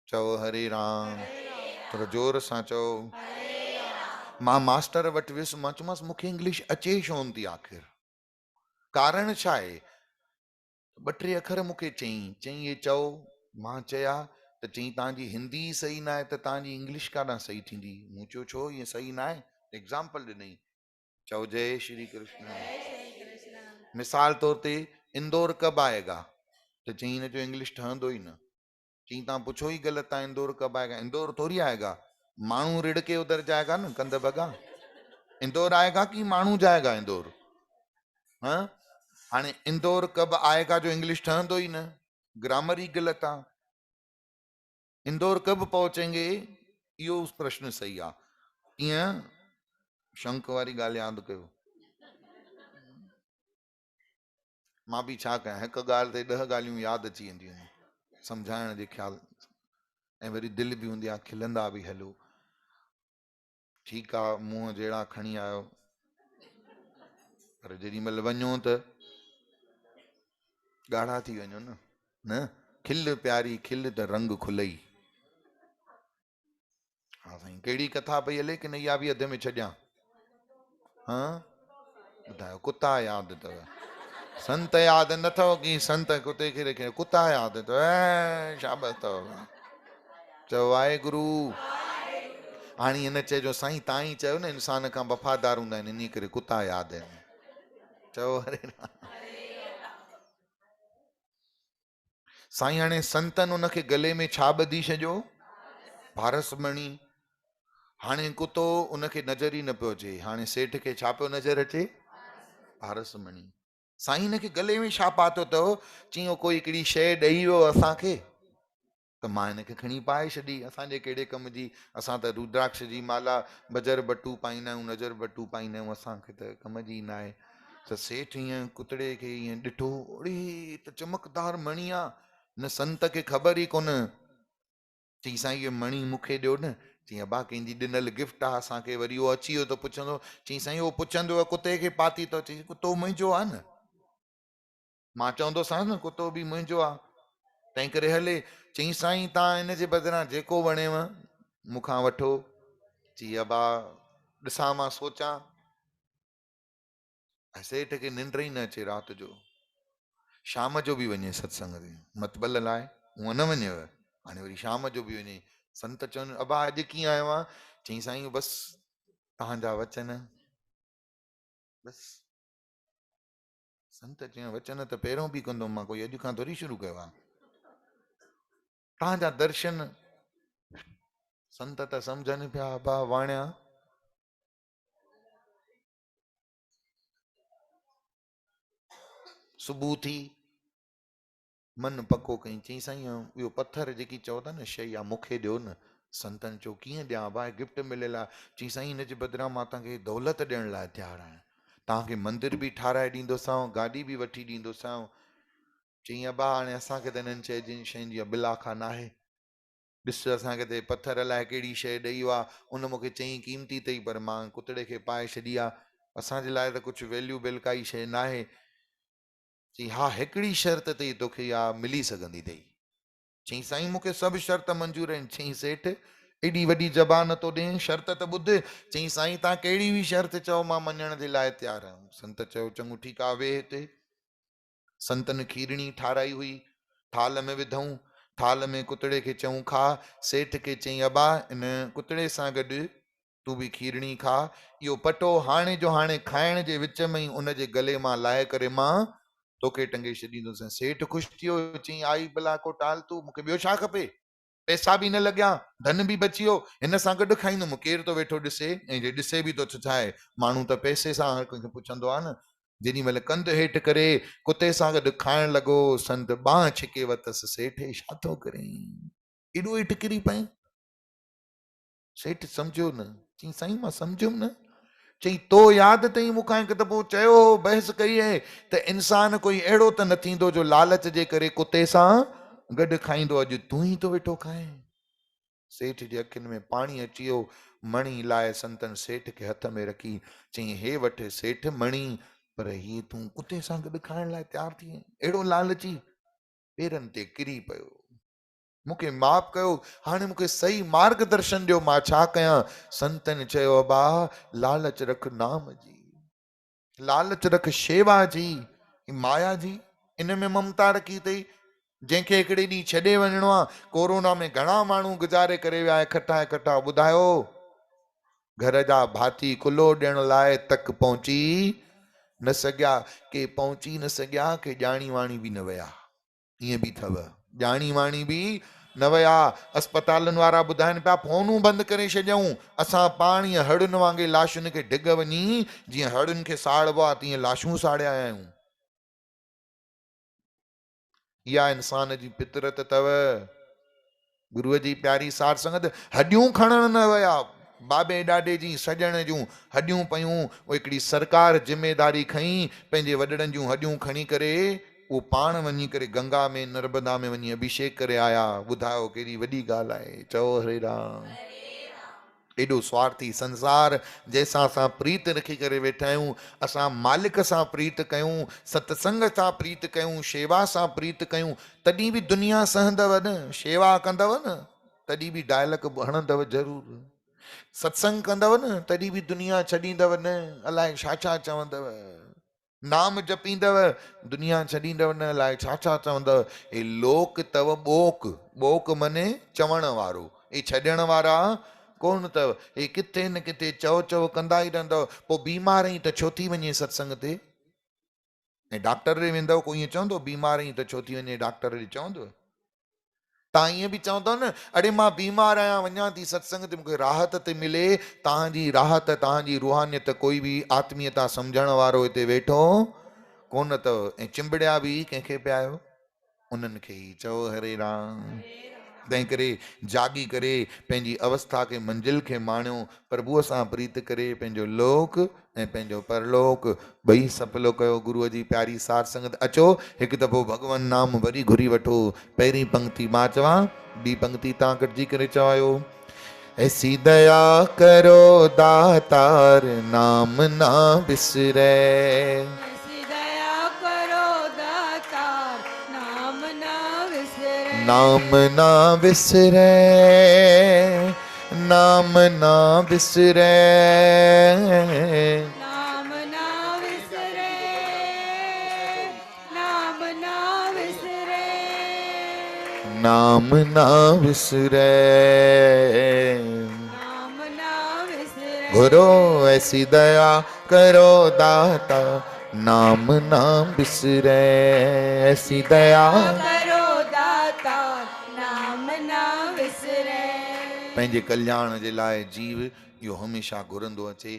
S1: चओ हरे राम, थोरो जोर सां चओ। मां मास्टर वटि वियुसि, मां चयोमांसि मूंखे इंग्लिश अचे छो थी आख़िर, कारण छा आहे? 2-3 अखर मूंखे चई ये चओ, मां चया त चई तव्हांजी हिंदी सही न आहे त तव्हांजी इंग्लिश काॾां सही थींदी। मूं चयो छो ईअं सही न आहे, एग्ज़ाम्पल ॾिनई। चओ जय श्री कृष्ण। मिसाल तौर ते इंदौर कब आएगा, तो चई हिन जो इंग्लिश ठहंदो ई न। चई तव्हां पुछो ई ग़लति आहे, इंदौर कब आएगा, इंदौर थोड़ी आएगा, माण्हू रिड़ के उधर जाएगा न, कंद बगा। इंदौर आएगा कि माण्हू जाएगा इंदौर? हाँ, हाणे इंदौर कब आएगा जो इंग्लिश ठहंदो ई न, ग्रामर ई ग़लति आहे। इंदौर कब पहुचेंगे, इहो प्रश्न सही आहे। ईअं शंख वारी ॻाल्हि यादि कयो। मां बि छा कयां, हिकु ॻाल्हि ते 10 ॻाल्हियूं यादि अची वेंदियूं आहिनि, सम्झाइण जे ख़्याल, ऐं वरी दिलि बि हूंदी आहे, खिलंदा बि हलो। ठीकु आहे, मुंहुं जहिड़ा खणी आयो, पर जेॾी महिल वञो त ॻाढ़ा थी वञो न। न खिल प्यारी खिल त रंग खुलई। हा साईं, कहिड़ी कथा पई हले की न इहा बि अध में छॾियां? हाँ ॿुधायो, कुता यादि अथव? संत यादि न अथव की संत कुते खे रखे, कुता यादि अथव? शाबाश अथव। चओ वाहेगुरु। हाणे ईअं न चइजो साईं तव्हां ई चयो न इंसान खां वफ़ादार हूंदा आहिनि, इन करे कुता यादि आहिनि। चओ हरे राम। साईं हाणे संतनि उनखे गले में छा ॿधी छॾियो? पारसमणी। हाणे कुतो उनखे नज़र ई न पियो अचे, हाणे सेठ खे छा पियो नज़र अचे? पारसमणी। साईं हिनखे गले में छा पातो अथव? चई कोई हिकिड़ी शइ ॾेई वियो असांखे त मां हिनखे खणी पाए छॾी, असांजे कहिड़े कम जी। असां त रुद्राक्ष जी माला बजर बटू पाईंदा आहियूं, नज़र बटू पाईंदा आहियूं, असांखे त कम जी न आहे। त सेठ ईअं कुतड़े खे ईअं ॾिठो, अड़े त चमकदार मणी आहे, न संत खे ख़बर ई कोन। चई साईं इहो मणी मूंखे ॾियो न। चई अबा कंहिंजी ॾिनल गिफ्ट आहे असांखे, वरी उहो अची वियो त पुछंदो। चई साईं उहो पुछंदो कुते खे पाती अथव? चई कुतो मुंहिंजो आहे न, मां चवंदोसांसि न कुतो बि मुंहिंजो आहे, तंहिं करे हले। चई साईं तव्हां हिन जे बदिरां जेको वणेव मूंखां वठो। चई अबा ॾिसां मां सोचां। सेठ खे निंड ई न अचे राति जो, शाम जो बि वञे सत्संग ते मतबल लाइ, हूअं न वञेव, हाणे वरी शाम जो बि वञे। संत चवनि अबा अॼु कीअं आयो आहे? चई साईं बसि तव्हांजा वचन, बसि। संत चयो वचन त पहिरियों बि कंदो मां, कोई अॼु खां थोरी शुरू कयो आहे। तव्हांजा दर्शन, संत त सम्झनि पिया अबा वणिया। सुबुह थी, मन पको कई। चई साईं इहो पत्थर जेकी चओ था न शइ आहे मूंखे ॾियो न। संतनि चयो कीअं ॾियां भाई, गिफ्ट मिलियल आहे। चई साईं हिन जे बदिरां मां तव्हांखे दौलत ॾियण लाइ तयारु आहियां, तव्हांखे मंदिर बि ठाराए ॾींदोसांव, गाॾी बि वठी ॾींदोसांव। चई अबा हाणे असांखे त हिननि शयुनि जी अबिलाखा न आहे, ॾिस असांखे त पत्थर लाइ कहिड़ी शइ ॾेई वियो आहे, उन मूंखे चई क़ीमती अथई पर मां कुतड़े खे पाए छॾी आहे, असांजे लाइ त कुझु वैल्यूबल काई शइ न आहे। चई हा हिकिड़ी शर्त अथई तोखे इहा मिली सघंदी अथई। चई साईं मूंखे सभु शर्त मंज़ूर आहिनि। चई सेठ एॾी वॾी ज़बान तो ॾे, शर्त त ॿुध। चई साईं तव्हां कहिड़ी बि शर्त चओ मां मञण जे लाइ तयारु आहियां। संत चयो चङो ठीकु आहे, वेह हिते। संतन खीरणी ठाराई हुई, थाल में विधऊं, थाल में कुतड़े खे चऊं खा, सेठ खे चई अबा इन कुतड़े सां गॾु तूं बि खीरणी खा। इहो पटो हाणे जो हाणे खाइण जे विच में ई उन जे गले मां लाहे करे मां तोखे टंगे छॾींदुसि। सेठ ख़ुशि थी वियो, चई आई भला को टाल तूं, मूंखे ॿियो छा खपे, पैसा बि न लॻिया, धन बि बची वियो, हिन सां गॾु खाईंदुमि। केरु तो वेठो ॾिसे, ऐं जे ॾिसे बि थो छा आहे, माण्हू त पैसे सां हर कंहिंखे पुछंदो आहे न। जेॾी महिल कंध हेठि करे कुते सां गॾु खाइण लॻो, संत बांह छिके वतसि, सेठ छा थो करे, एॾो हेठि किरी पए। सेठ सम्झो न, चई साईं मां सम्झुमि न। चई तो यादि अथई मूंखां हिकु दफ़ो चयो हो, बहस कई आहे त इंसान कोई अहिड़ो त न थींदो जो लालच जे करे कुते सां गॾु खाईंदो, अॼु तूं ई तो वेठो खाए। सेठ जे अखियुनि में पाणी अची वियो, मणी लाए संतन सेठ खे हथ में रखी, चई हे वठि सेठ मणी, पर हीअ तूं कुते सां गॾु खाइण लाइ तैयार थी, अहिड़ो लालची। पेरनि ते किरी पियो, मूंखे माफ़ कयो, हाणे मूंखे सही मार्गदर्शन ॾियो, मां छा कयां। संतन चयो अबा लालच रख नाम जी, लालच रख शेवा जी, माया जी, इन में ममता रखी अथई। जंहिंखे हिकिड़े ॾींहुं छॾे वञिणो आहे, कोरोना में घणा माण्हू गुज़ारे करे विया इकट्ठा इकट्ठा, ॿुधायो घर जा भाती कुलो ॾियण लाइ तक पहुची न सघिया, के पहुची न सघिया, के ॼाणी वाणी बि न विया, ईअं बि अथव, ॼाणी वाणी बि न विया। अस्पतालनि वारा ॿुधाइनि पिया फोनूं बंदि करे छॾियऊं, असां पाण ईअं हड़ुनि वांगुरु लाशुनि खे ढिग वञी, जीअं हड़ुनि खे साड़बो आहे तीअं लाशूं साड़िया आहियूं। इहा इंसान जी फितरत अथव। गुरुअ जी प्यारी सार संगत, हॾियूं खणण न विया, बाबे ॾाॾे जी सॼण जूं हॾियूं पयूं, उहो हिकिड़ी सरकार जिम्मेदारी खईं, पंहिंजे वॾड़नि जूं हॾियूं खणी करे उहो पाण वञी करे गंगा में नर्मदा में वञी अभिषेक करे आया। ॿुधायो केॾी वॾी ॻाल्हि आहे, चओ हरे राम। एॾो स्वार्थी संसार जंहिंसां असां प्रीत रखी करे वेठा आहियूं, असां मालिक सां प्रीत कयूं, सत्संग सां प्रीत कयूं, शेवा सां प्रीत कयूं, तॾहिं बि दुनिया सहंदव न, शेवा कंदव न तॾहिं बि डायलॉग हणंदव ज़रूरु, सत्संग कंदव न तॾहिं बि दुनिया छॾींदव न, अलाए छा छा चवंदव, नाम जपींदव दुनिया छॾींदव न, अलाए छा छा चवंदव। हे लोक तव ॿोक, ॿोक मने चवण वारो, हे छॾण वारा कोन अथव। हे किथे न किथे चओ चओ कंदा ई रहंदव। पोइ बीमार ई त छो थी वञे सत्संग ते, ऐं डॉक्टर ॾे वेंदव, कोई ईअं चवंदो बीमार ई त छो थी वञे डॉक्टर ॾे, चवंदो। तव्हां ईअं बि चवंदव न, अड़े मां बीमार आहियां वञा थी सत्संग ते, मूंखे राहत ते मिले। तव्हांजी राहत, तव्हांजी रूहानियत कोई बि आत्मीयता सम्झण वारो हिते वेठो कोन अथव। ऐं चिंबड़िया बि कंहिंखे पिया आहियो, उन्हनि खे ई। चओ हरे राम। तंहिं करे जागी करे पंहिंजी अवस्था खे, मंजिल खे माणियो, प्रभुअ सां प्रीत करे पंहिंजो लोक ऐं पंहिंजो परलोक ॿई सफलो कयो। गुरुअ जी प्यारी सार संगत, अचो हिकु दफ़ो भगवान नाम वरी घुरी वठो। पहिरीं पंक्ति मां चवां, ॿी पंक्ति तव्हां गॾिजी करे चवायो। ऐसी दया करो दातार नाम ना बिसरे,
S2: ऐसी दया करो दातार नाम ना विसरे,
S1: नाम ना बिसरे, नाम ना बिसरे,
S2: नाम ना विसरे, नाम ना विसरे,
S1: नाम ना बिसरे,
S2: नाम ना विसरे।
S1: गुरु ऐसी दया करो दाता नाम ना बिसरे, ऐसी दया
S2: करो दातार नाम ना विसरे।
S1: पंहिंजे कल्याण जे लाइ जीव इहो हमेशह घुरंदो अचे।